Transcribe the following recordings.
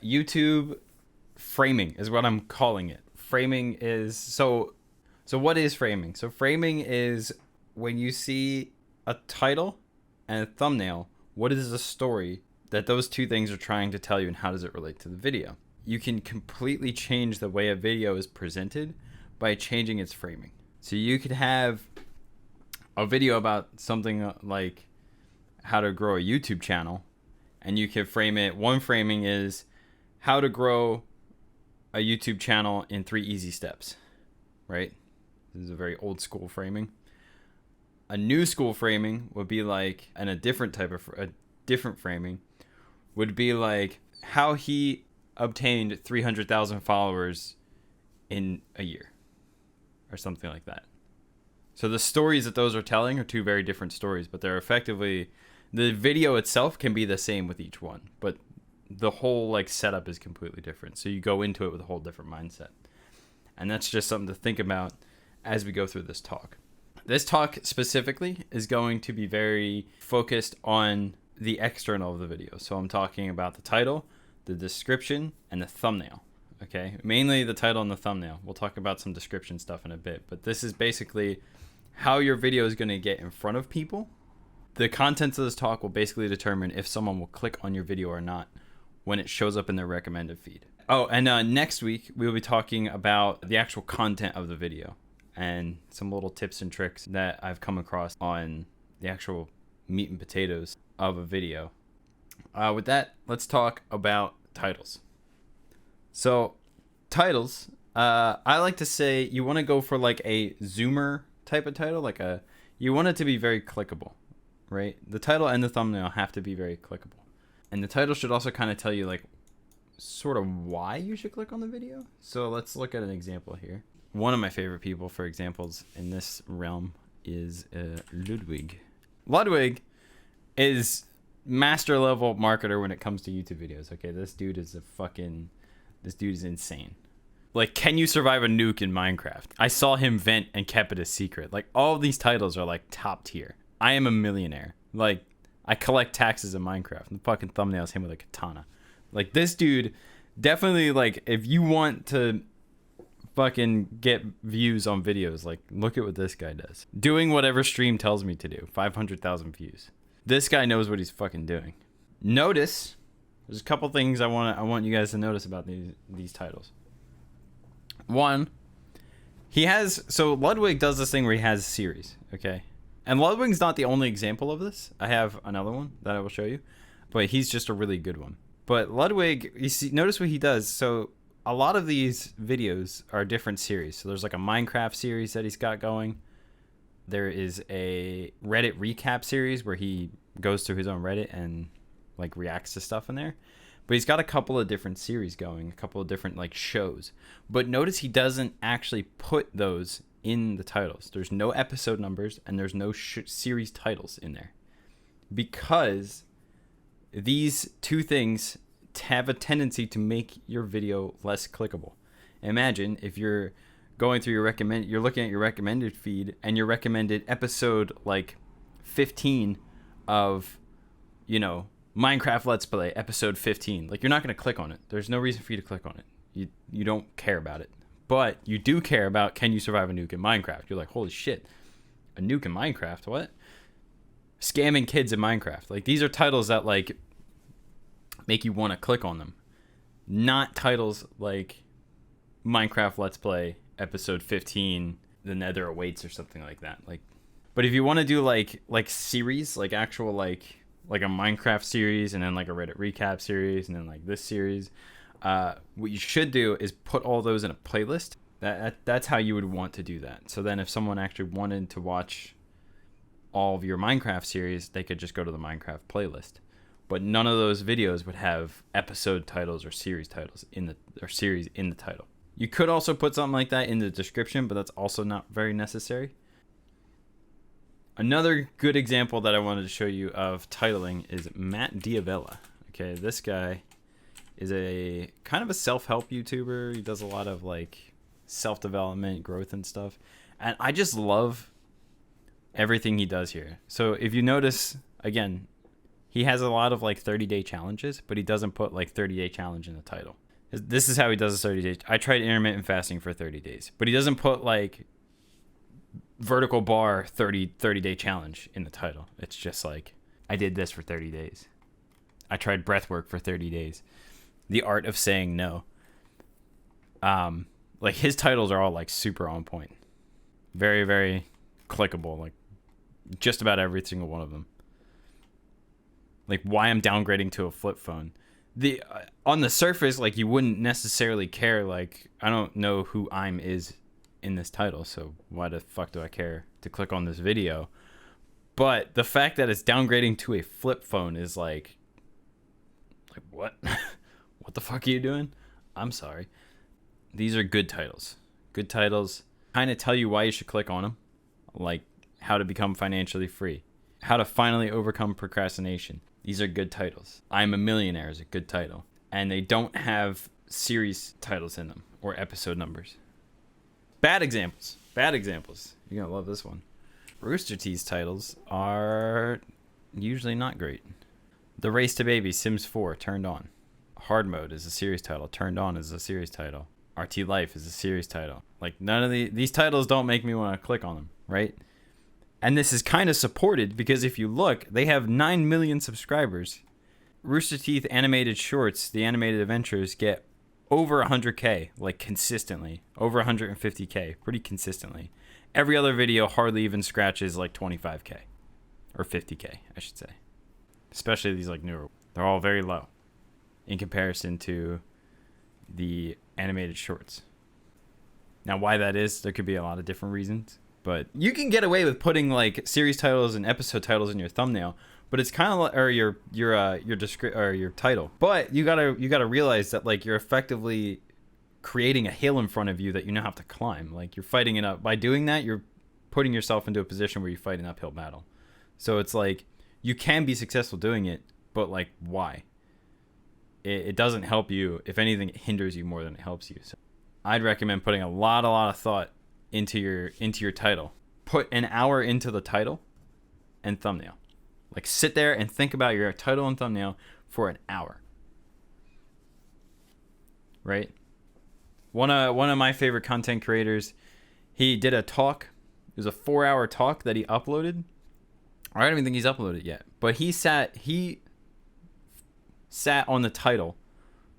YouTube framing is what I'm calling it. Framing is so what is framing? So framing is when you see a title and a thumbnail, what is the story that those two things are trying to tell you and how does it relate to the video? You can completely change the way a video is presented by changing its framing. So you could have a video about something like how to grow a YouTube channel, and you can frame it. One framing is how to grow a YouTube channel in 3 easy steps, right? This is a very old school framing. A new school framing would be like, and a different framing would be like how he obtained 300,000 followers in a year or something like that. So the stories that those are telling are 2 very different stories, but they're effectively, the video itself can be the same with each one, but the whole like setup is completely different. So you go into it with a whole different mindset. And that's just something to think about as we go through this talk. This talk specifically is going to be very focused on the external of the video. So I'm talking about the title, the description, and the thumbnail. Okay, mainly the title and the thumbnail. We'll talk about some description stuff in a bit, but this is basically how your video is going to get in front of people. The contents of this talk will basically determine if someone will click on your video or not when it shows up in their recommended feed. Oh, and next week we'll be talking about the actual content of the video and some little tips and tricks that I've come across on the actual meat and potatoes of a video. With that, let's talk about titles. So titles, I like to say you want to go for like a zoomer type of title, you want it to be very clickable, right? The title and the thumbnail have to be very clickable. And the title should also kind of tell you like sort of why you should click on the video. So let's look at an example here. One of my favorite people for examples in this realm is Ludwig. Ludwig is master level marketer when it comes to YouTube videos. Okay, this dude is insane. Like, can you survive a nuke in Minecraft? I saw him vent and kept it a secret. Like, all of these titles are like top tier. I am a millionaire. Like, I collect taxes in Minecraft. And the fucking thumbnail is him with a katana. Like, this dude definitely, like, if you want to fucking get views on videos, like, look at what this guy does. Doing whatever stream tells me to do. 500,000 views. This guy knows what he's fucking doing. Notice, there's a couple things I want you guys to notice about these titles. One, so Ludwig does this thing where he has a series, okay? And Ludwig's not the only example of this. I have another one that I will show you, but he's just a really good one. But Ludwig, you see, notice what he does. So a lot of these videos are different series. So there's like a Minecraft series that he's got going. There is a Reddit recap series where he goes through his own Reddit and like reacts to stuff in there. But he's got a couple of different series going, a couple of different like shows. But notice he doesn't actually put those in the titles. There's no episode numbers and there's no series titles in there. Because these two things have a tendency to make your video less clickable. Imagine if you're going through you're looking at your recommended feed and your recommended episode like 15 of, Minecraft Let's Play episode 15. Like, you're not going to click on it. There's no reason for you to click on it. You don't care about it. But you do care about, can you survive a nuke in Minecraft? You're like, holy shit, a nuke in Minecraft? What? Scamming kids in Minecraft. Like, these are titles that like make you want to click on them. Not titles like Minecraft Let's Play episode 15, The Nether Awaits or something like that. Like, but if you want to do like series, like actual like a Minecraft series and then like a Reddit recap series and then like this series, what you should do is put all those in a playlist. That's how you would want to do that. So then if someone actually wanted to watch all of your Minecraft series, they could just go to the Minecraft playlist. But none of those videos would have episode titles or series titles series in the title. You could also put something like that in the description, but that's also not very necessary. Another good example that I wanted to show you of titling is Matt Diavella. Okay, this guy is a kind of a self-help YouTuber. He does a lot of like self-development, growth and stuff. And I just love everything he does here. So if you notice, again, He has a lot of like 30-day challenges, but he doesn't put like 30-day challenge in the title. This is how he does his 30 days. I tried intermittent fasting for 30 days, but he doesn't put like vertical bar 30-day challenge in the title. It's just like, I did this for 30 days. I tried breath work for 30 days. The art of saying no. Like his titles are all like super on point. Very, very clickable. Like just about every single one of them. Like why I'm downgrading to a flip phone. On the surface, like you wouldn't necessarily care. Like I don't know who I'm is in this title, so why the fuck do I care to click on this video? But the fact that it's downgrading to a flip phone is like what? What the fuck are you doing? I'm sorry. These are good titles. Good titles kind of tell you why you should click on them, like how to become financially free, how to finally overcome procrastination. These are good titles. I'm a Millionaire is a good title. And they don't have series titles in them or episode numbers. Bad examples. Bad examples. You're going to love this one. Rooster Teeth's titles are usually not great. The Race to Baby, Sims 4, turned on. Hard Mode is a series title. Turned On is a series title. RT Life is a series title. Like none of these titles don't make me want to click on them, right? And this is kind of supported because if you look, they have 9 million subscribers. Rooster Teeth animated shorts, the animated adventures, get over 100K, like consistently. Over 150K, pretty consistently. Every other video hardly even scratches like 25K. Or 50K, I should say. Especially these like newer. They're all very low in comparison to the animated shorts. Now why that is, there could be a lot of different reasons. But you can get away with putting like series titles and episode titles in your thumbnail, but it's kind of like, or your title. But you gotta realize that like you're effectively creating a hill in front of you that you now have to climb. Like you're fighting it up. By doing that, you're putting yourself into a position where you fight an uphill battle. So it's like you can be successful doing it, but like why? It doesn't help you. If anything, it hinders you more than it helps you. So I'd recommend putting a lot of thought into your title. Put an hour into the title and thumbnail. Like sit there and think about your title and thumbnail for an hour. Right? One of my favorite content creators, he did a talk. It was a 4-hour talk that he uploaded. I don't even think he's uploaded yet. But he sat on the title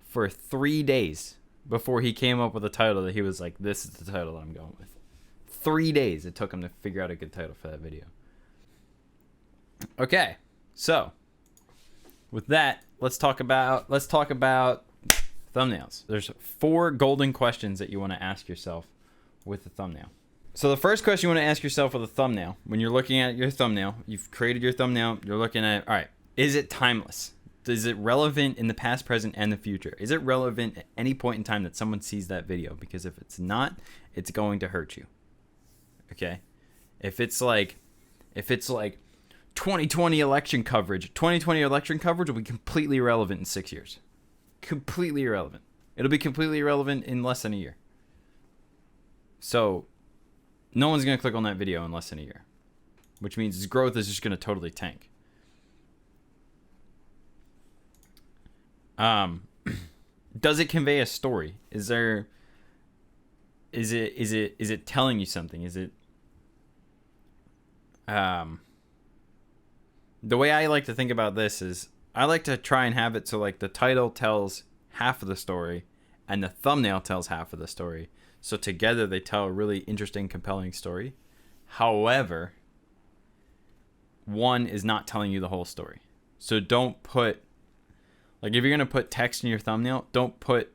for 3 days before he came up with a title that he was like, this is the title that I'm going with. 3 days it took him to figure out a good title for that video. Okay, so with that, let's talk about thumbnails. There's 4 golden questions that you want to ask yourself with a thumbnail. So the first question you want to ask yourself with a thumbnail, when you're looking at your thumbnail, you've created your thumbnail, you're looking at, all right, is it timeless? Is it relevant in the past, present, and the future? Is it relevant at any point in time that someone sees that video? Because if it's not, it's going to hurt you. Okay? If it's like 2020 election coverage, 2020 election coverage will be completely irrelevant in 6 years. Completely irrelevant. It'll be completely irrelevant in less than a year. So no one's going to click on that video in less than a year, which means its growth is just going to totally tank. Does it convey a story? Is it telling you something? Is it the way I like to think about this is I like to try and have it so like the title tells half of the story and the thumbnail tells half of the story. So together they tell a really interesting, compelling story. However, one is not telling you the whole story. So don't put, like if you're going to put text in your thumbnail, don't put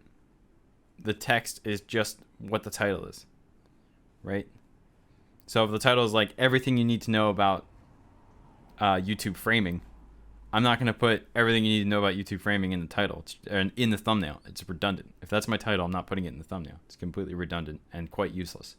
the text is just what the title is, right? So if the title is like everything you need to know about YouTube framing, I'm not going to put everything you need to know about YouTube framing in the title, in the thumbnail. It's redundant. If that's my title, I'm not putting it in the thumbnail. It's completely redundant and quite useless.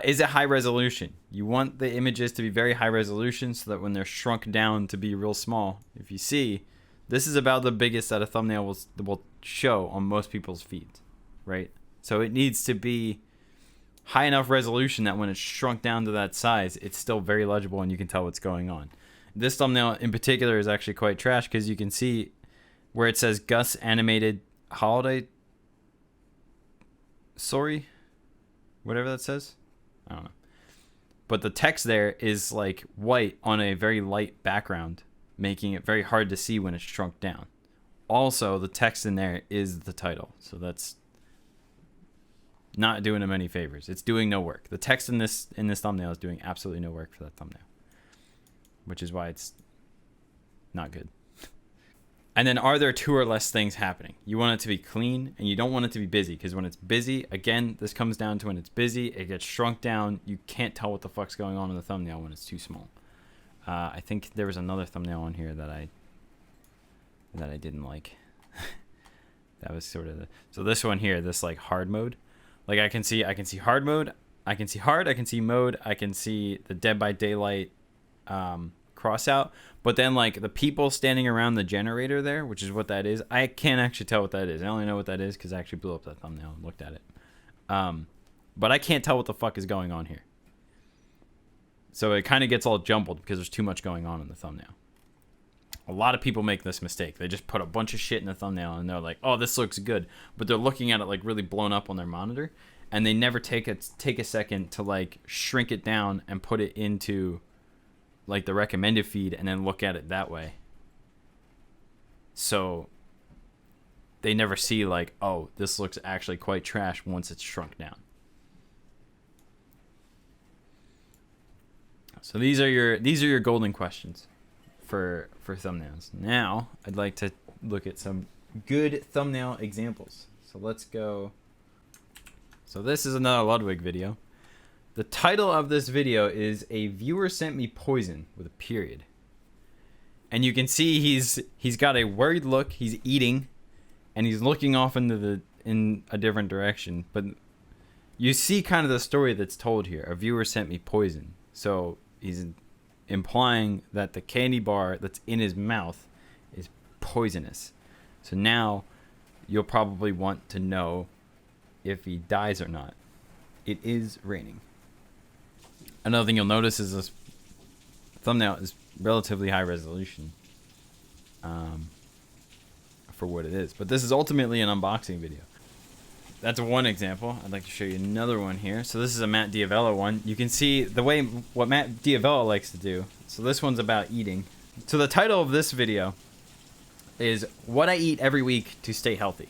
Is it high resolution? You want the images to be very high resolution so that when they're shrunk down to be real small, if you see, this is about the biggest that a thumbnail will show on most people's feeds, right? So it needs to be high enough resolution that when it's shrunk down to that size, it's still very legible and you can tell what's going on. This thumbnail in particular is actually quite trash because you can see where it says Gus animated holiday. Sorry, whatever that says. I don't know. But the text there is like white on a very light background, making it very hard to see when it's shrunk down. Also, the text in there is the title. So that's not doing him any favors. It's doing no work. The text in this thumbnail is doing absolutely no work for that thumbnail, which is why it's not good. And then, are there 2 or less things happening? You want it to be clean, and you don't want it to be busy, because when it's busy, again, this comes down to when it's busy, it gets shrunk down. You can't tell what the fuck's going on in the thumbnail when it's too small. I think there was another thumbnail on here that I didn't like. That was sort of so this one here, this like hard mode. Like I can see hard mode, I can see hard, I can see mode, I can see the Dead by Daylight cross out, but then like the people standing around the generator there, which is what that is, I can't actually tell what that is. I only know what that is because I actually blew up that thumbnail and looked at it. But I can't tell what the fuck is going on here. So it kind of gets all jumbled because there's too much going on in the thumbnail. A lot of people make this mistake. They just put a bunch of shit in the thumbnail and they're like, oh, this looks good. But they're looking at it like really blown up on their monitor, and they never take a second to like shrink it down and put it into like the recommended feed and then look at it that way. So they never see like, oh, this looks actually quite trash once it's shrunk down. So these are your golden questions for thumbnails. Now I'd like to look at some good thumbnail examples. So let's go. So this is another Ludwig video. The title of this video is "A Viewer Sent Me Poison" with a period. And you can see he's got a worried look. He's eating, and he's looking off in a different direction. But you see kind of the story that's told here. A viewer sent me poison. So he's implying that the candy bar that's in his mouth is poisonous. So now you'll probably want to know if he dies or not. It is raining. Another thing you'll notice is this thumbnail is relatively high resolution for what it is. But this is ultimately an unboxing video. That's one example. I'd like to show you another one here. So this is a Matt Diavello one. You can see the way what Matt Diavello likes to do. So this one's about eating. So the title of this video is "What I Eat Every Week to Stay Healthy."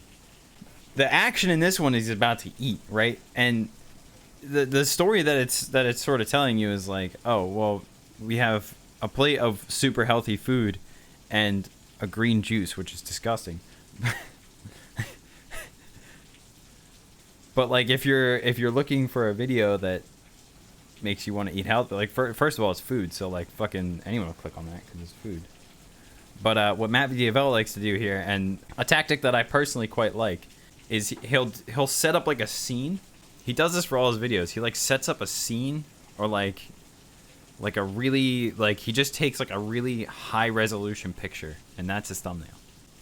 The action in this one is about to eat, right? And the story that it's sort of telling you is like, oh, well, we have a plate of super healthy food and a green juice, which is disgusting. But like if you're looking for a video that makes you want to eat healthy, like first of all, it's food, so like fucking anyone will click on that because it's food. But what Matt Diavello likes to do here, and a tactic that I personally quite like, is he'll set up like a scene. He does this for all his videos. He like sets up a scene, or like a really, like, he just takes like a really high resolution picture, and that's his thumbnail.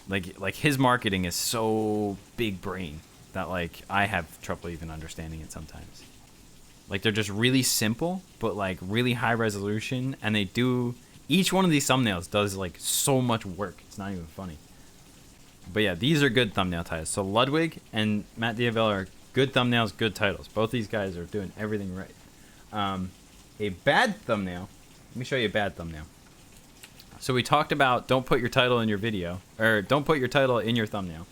Like his marketing is so big brain that like I have trouble even understanding it sometimes. Like they're just really simple, but like really high resolution, and they do, each one of these thumbnails does like so much work. It's not even funny. But yeah, these are good thumbnail titles. So Ludwig and Matt Diavello are good thumbnails, good titles. Both these guys are doing everything right. A bad thumbnail. Let me show you a bad thumbnail. So we talked about don't put your title in your video, or don't put your title in your thumbnail.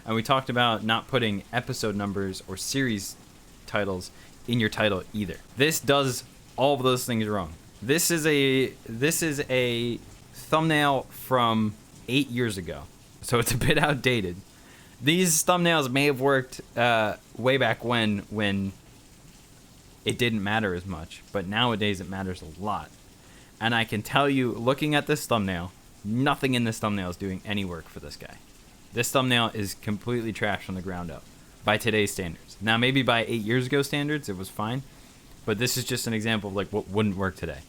And we talked about not putting episode numbers or series titles in your title either. This does all of those things wrong. This is a thumbnail from 8 years ago, so it's a bit outdated. These thumbnails may have worked way back when it didn't matter as much, but nowadays it matters a lot. And I can tell you, looking at this thumbnail, nothing in this thumbnail is doing any work for this guy. This thumbnail is completely trash from the ground up by today's standards. Now, maybe by 8 years ago standards, it was fine, but this is just an example of like what wouldn't work today.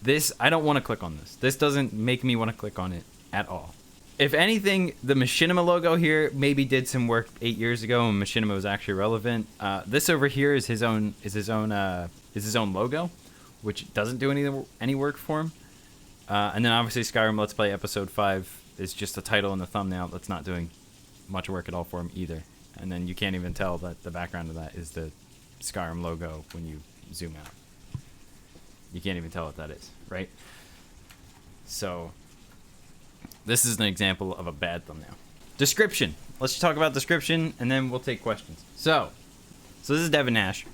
This, I don't want to click on this. This doesn't make me want to click on it at all. If anything, the Machinima logo here maybe did some work 8 years ago when Machinima was actually relevant. This over here is his own logo, which doesn't do any work for him. And then obviously Skyrim Let's Play Episode 5 is just a title and the thumbnail. That's not doing much work at all for him either. And then you can't even tell that the background of that is the Skyrim logo when you zoom out. You can't even tell what that is, right? So this is an example of a bad thumbnail. Description. Let's talk about description, and then we'll take questions. So this is Devin Nash.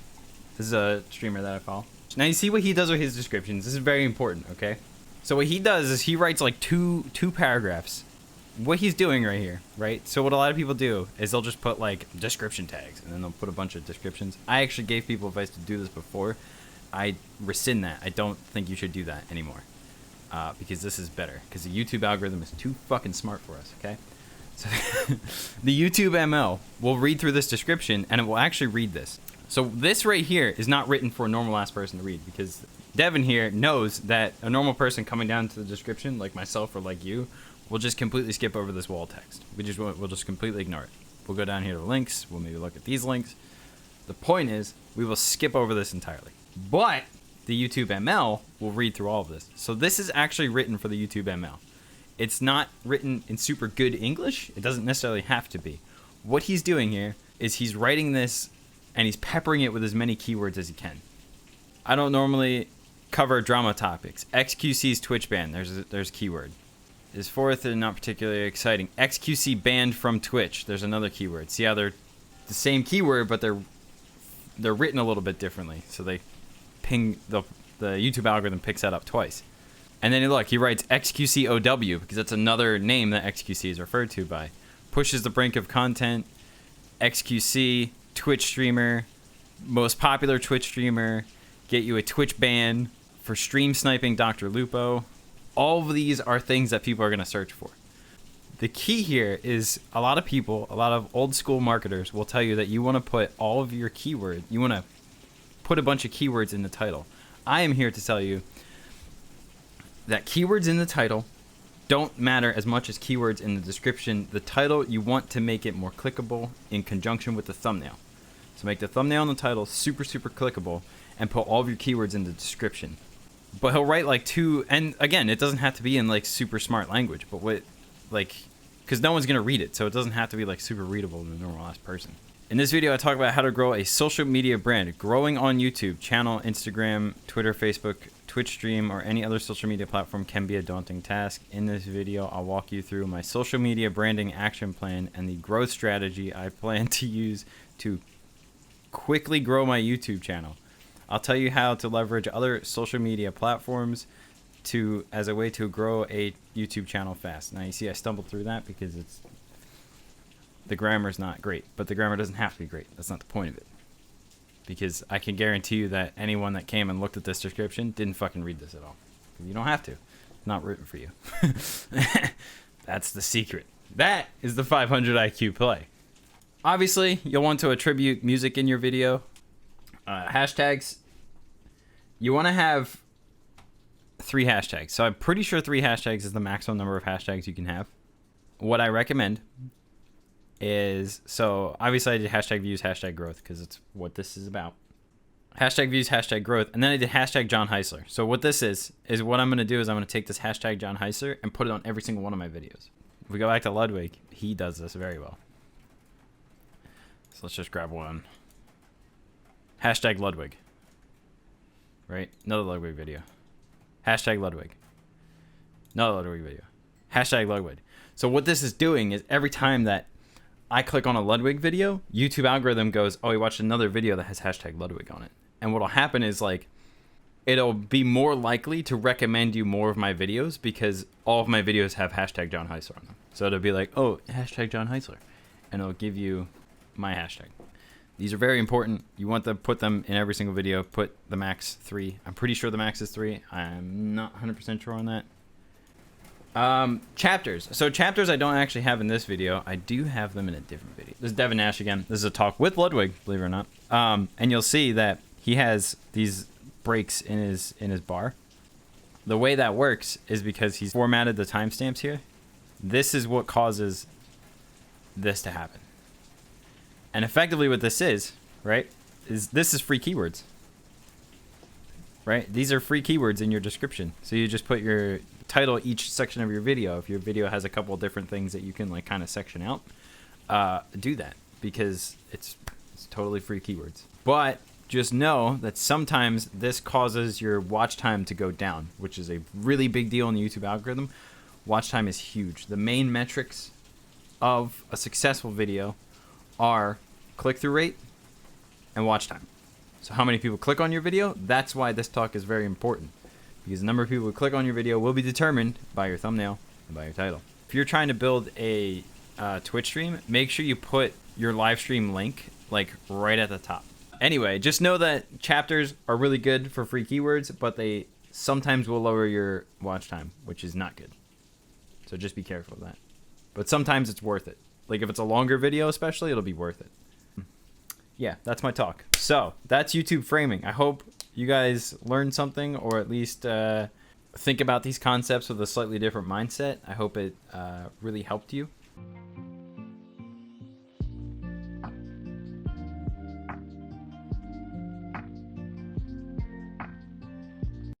This is a streamer that I follow. Now you see what he does with his descriptions. This is very important, okay? So what he does is he writes like two paragraphs. What he's doing right here, right? So what a lot of people do is they'll just put like description tags, and then they'll put a bunch of descriptions. I actually gave people advice to do this before. I rescind that. I don't think you should do that anymore, because this is better. Because the YouTube algorithm is too fucking smart for us, okay? So the YouTube ML will read through this description, and it will actually read this. So this right here is not written for a normal ass person to read, because Devin here knows that a normal person coming down to the description, like myself or like you, will just completely skip over this wall text. We'll just completely ignore it. We'll go down here to links. We'll maybe look at these links. The point is, we will skip over this entirely. But the YouTube ML will read through all of this. So this is actually written for the YouTube ML. It's not written in super good English. It doesn't necessarily have to be. What he's doing here is he's writing this and he's peppering it with as many keywords as he can. I don't normally cover drama topics. XQC's Twitch ban. There's a keyword. Is fourth and not particularly exciting. XQC banned from Twitch. There's another keyword. See how they're the same keyword, but they're written a little bit differently. So they ping the YouTube algorithm picks that up twice. And then look, he writes XQCOW because that's another name that XQC is referred to by. Pushes the brink of content. XQC Twitch streamer, most popular Twitch streamer. Get you a Twitch ban for stream sniping Dr. Lupo. All of these are things that people are going to search for. The key here is a lot of people, a lot of old school marketers will tell you that you want to put all of your keywords, you want to put a bunch of keywords in the title. I am here to tell you that keywords in the title don't matter as much as keywords in the description. The title, you want to make it more clickable in conjunction with the thumbnail. So make the thumbnail and the title super, super clickable and put all of your keywords in the description. But he'll write like two, and again, it doesn't have to be in like super smart language, but what, like, because no one's going to read it, so it doesn't have to be like super readable to the normal ass person. In this video, I talk about how to grow a social media brand. Growing on YouTube, channel, Instagram, Twitter, Facebook, Twitch stream, or any other social media platform can be a daunting task. In this video, I'll walk you through my social media branding action plan and the growth strategy I plan to use to quickly grow my YouTube channel. I'll tell you how to leverage other social media platforms as a way to grow a YouTube channel fast. Now you see I stumbled through that because the grammar's not great, but the grammar doesn't have to be great. That's not the point of it. Because I can guarantee you that anyone that came and looked at this description didn't fucking read this at all. You don't have to. It's not written for you. That's the secret. That is the 500 IQ play. Obviously, you'll want to attribute music in your video. Hashtags. You want to have 3 hashtags. So I'm pretty sure 3 hashtags is the maximum number of hashtags you can have. What I recommend is, so obviously I did hashtag views, hashtag growth, because it's what this is about. Hashtag views, hashtag growth, and then I did hashtag John Heisler. So what this is what I'm going to do is I'm going to take this hashtag John Heisler and put it on every single one of my videos. If we go back to Ludwig, he does this very well. So let's just grab one. Hashtag Ludwig. Right? Another Ludwig video. Hashtag Ludwig. Another Ludwig video. Hashtag Ludwig. So what this is doing is every time that I click on a Ludwig video, YouTube algorithm goes, oh, he watched another video that has hashtag Ludwig on it. And what'll happen is like, it'll be more likely to recommend you more of my videos because all of my videos have hashtag John Heisler on them. So it'll be like, oh, hashtag John Heisler. And it'll give you my hashtag. These are very important. You want to put them in every single video. Put the max 3. I'm pretty sure the max is 3. I'm not 100% sure on that. Chapters. So chapters I don't actually have in this video. I do have them in a different video. This is Devin Nash again. This is a talk with Ludwig, believe it or not. And you'll see that he has these breaks in his bar. The way that works is because he's formatted the timestamps here. This is what causes this to happen. And effectively what this is, right, is this is free keywords. Right? These are free keywords in your description. So you just put your title each section of your video. If your video has a couple of different things that you can like kind of section out, do that, because it's totally free keywords. But just know that sometimes this causes your watch time to go down, which is a really big deal in the YouTube algorithm. Watch time is huge. The main metrics of a successful video are click-through rate and watch time. So how many people click on your video? That's why this talk is very important, because the number of people who click on your video will be determined by your thumbnail and by your title. If you're trying to build a Twitch stream, make sure you put your live stream link like right at the top. Anyway, just know that chapters are really good for free keywords, but they sometimes will lower your watch time, which is not good. So just be careful of that. But sometimes it's worth it. Like if it's a longer video especially, it'll be worth it. Yeah, that's my talk. So that's YouTube framing. I hope you guys learned something, or at least think about these concepts with a slightly different mindset. I hope it really helped you.